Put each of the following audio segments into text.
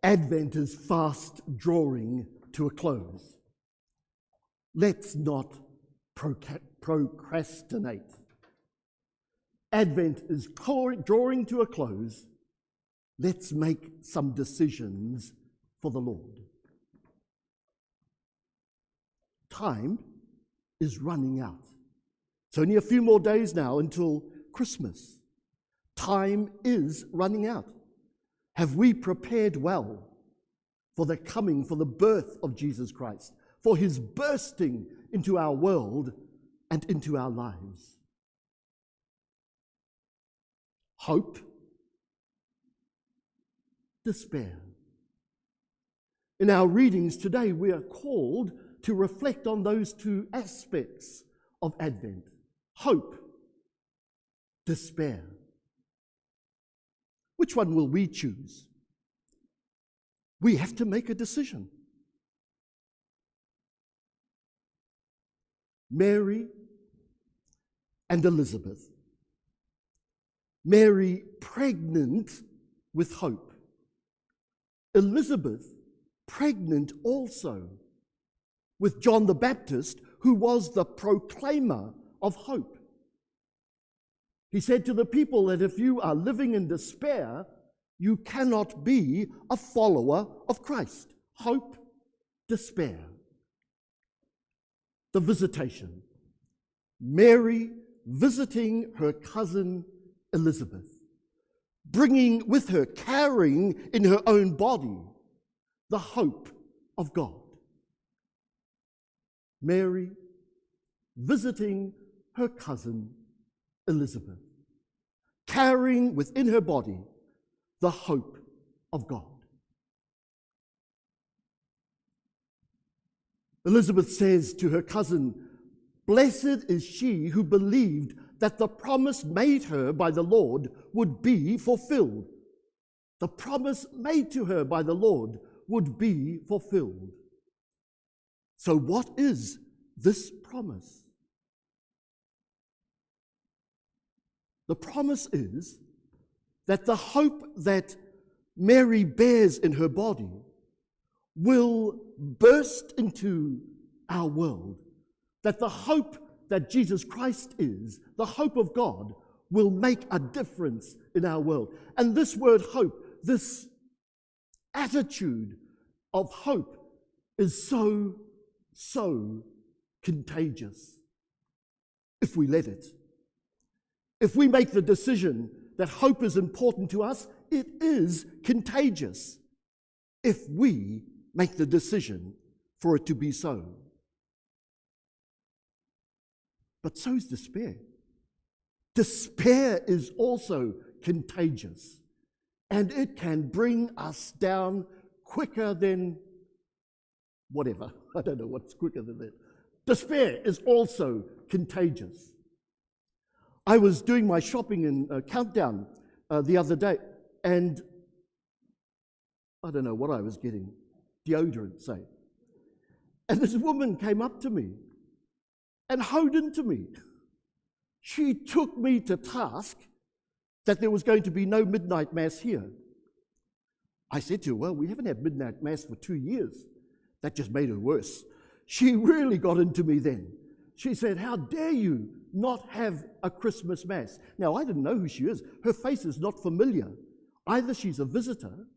Advent is fast drawing to a close. Let's not procrastinate. Advent is drawing to a close. Let's make some decisions for the Lord. Time is running out. It's only a few more days now until Christmas. Time is running out. Have we prepared well for the coming, for the birth of Jesus Christ, for his bursting into our world and into our lives? Hope, despair. In our readings today, we are called to reflect on those two aspects of Advent: hope, despair. Which one will we choose? We have to make a decision. Mary and Elizabeth. Mary pregnant with hope. Elizabeth pregnant also with John the Baptist, who was the proclaimer of hope. He said to the people that if you are living in despair, you cannot be a follower of Christ. Hope, despair. The visitation. Mary visiting her cousin Elizabeth, bringing with her, carrying in her own body, the hope of God. Mary visiting her cousin Elizabeth, carrying within her body the hope of God. Elizabeth says to her cousin, "Blessed is she who believed that the promise made her by the Lord would be fulfilled." The promise made to her by the Lord would be fulfilled. So what is this promise? The promise is that the hope that Mary bears in her body will burst into our world. That the hope that Jesus Christ is, the hope of God, will make a difference in our world. And this word hope, this attitude of hope, is so contagious if we let it. If we make the decision that hope is important to us, it is contagious if we make the decision for it to be so. But so is despair. Despair is also contagious, and it can bring us down quicker than whatever. I don't know what's quicker than that. Despair is also contagious. I was doing my shopping in Countdown the other day, and I don't know what I was getting, deodorant, say. And this woman came up to me and hoed into me. She took me to task that there was going to be no midnight mass here. I said to her, "Well, we haven't had midnight mass for 2 years." That just made it worse. She really got into me then. She said, "How dare you not have a Christmas mass?" Now, I didn't know who she is. Her face is not familiar. Either she's a visitor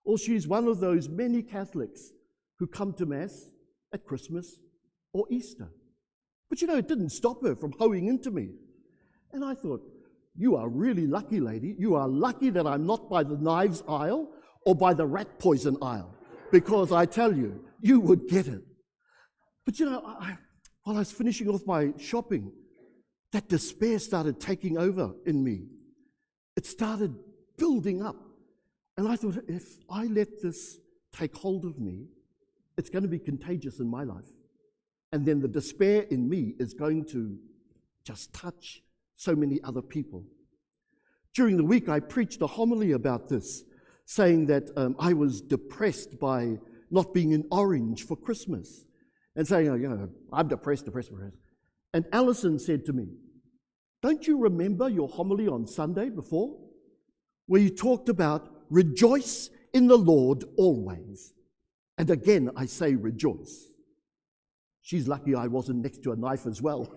or she's one of those many Catholics who come to mass at Christmas or Easter. But it didn't stop her from hoeing into me. And I thought, you are really lucky, lady. You are lucky that I'm not by the knives aisle or by the rat poison aisle, because I tell you, you would get it. But while I was finishing off my shopping, that despair started taking over in me. It started building up. And I thought, if I let this take hold of me, it's going to be contagious in my life. And then the despair in me is going to just touch so many other people. During the week, I preached a homily about this, saying that I was depressed by not being in orange for Christmas, and saying, I'm depressed. And Alison said to me, "Don't you remember your homily on Sunday before, where you talked about rejoice in the Lord always. And again, I say rejoice. She's lucky I wasn't next to a knife as well.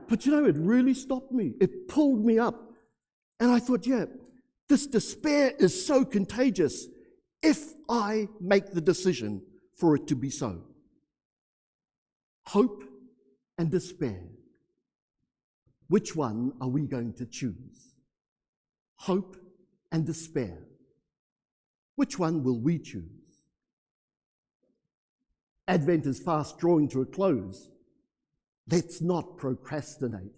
But you know, it really stopped me. It pulled me up. And I thought, yeah, this despair is so contagious if I make the decision for it to be so. Hope and despair. Which one are we going to choose? Hope and despair. Which one will we choose? Advent is fast drawing to a close. Let's not procrastinate.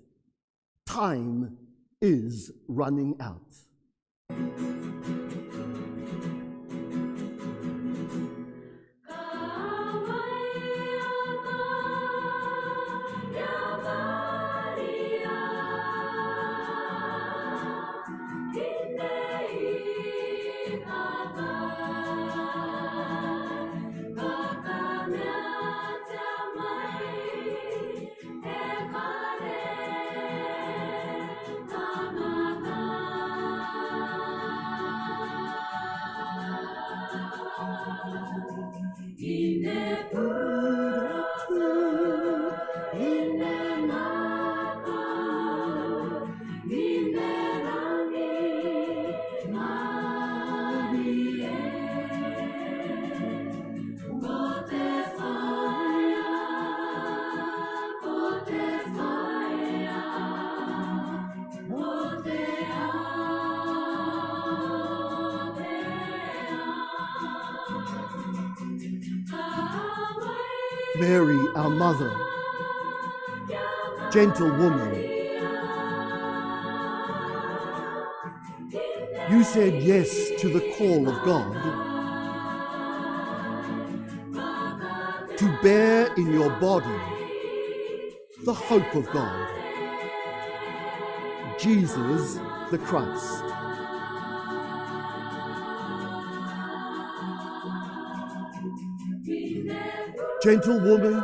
Time is running out. Mary, our mother, gentle woman, you said yes to the call of God to bear in your body the hope of God, Jesus the Christ. Gentle woman,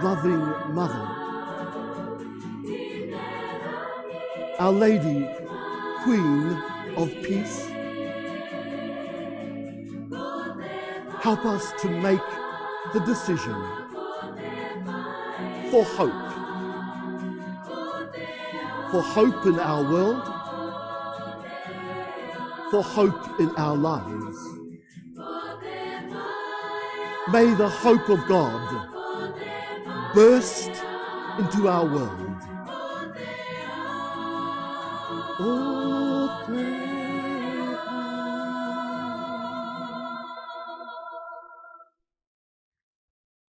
loving mother, Our Lady, Queen of Peace, help us to make the decision for hope in our world, for hope in our lives. May the hope of God burst into our world. Oh,